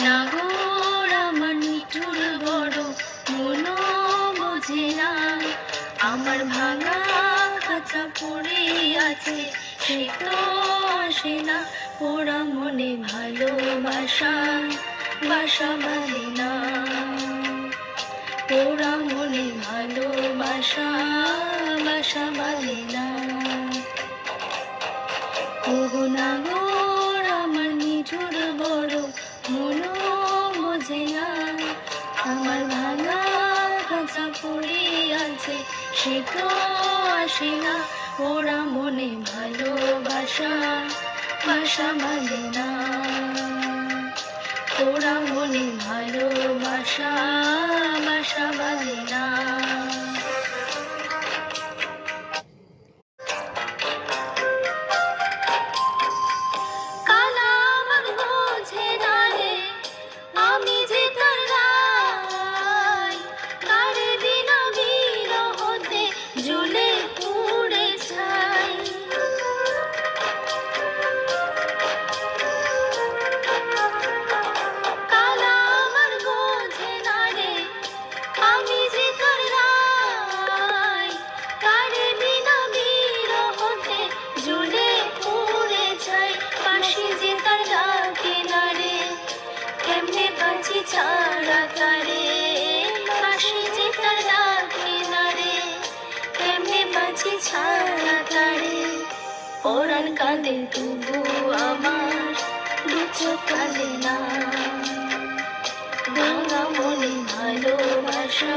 নাগর আমার নিঠুর বড়, মনো বোঝে না। আমার ভাঙা খাঁচা পড়ে আছে, সে তো আসে না। ওরা মনে ভালোবাসা বাসা বাঁধে না। ওরা মনে ভালোবাসা বাসা বাঁধে না। ওগো নাগর আমার নিঠুর বড়, মনো বোঝে না। আমার ভাঙা খাঁচা পড়ে আছে, সে তো আসে না। ওরা মনে ভালোবাসা বাসা বাঁধে না। ওরা মনে ভালোবাসা বাসা বাঁধে না। কালা আমার বোঝে না রে, আমি যে তার গাই। তার বিনা বিরহতে জ্বলে পুড়ে ছাই। কালা আমার বোঝে না রে, আমি যে তার গাই। তার বিনা বিরহতে জ্বলে পুড়ে ছাই। বাঁশি যে তার ডাকে না রে, কেমনে বাঁচি ছাড়া তারে। বাঁশি যে তার ডাকে না রে, কেমনে বাঁচি ছাড়া তারে। পরাণ কাঁদে তবু আমার, দু চোখ কাঁদে না। ভাঙা মনে ভালোবাসা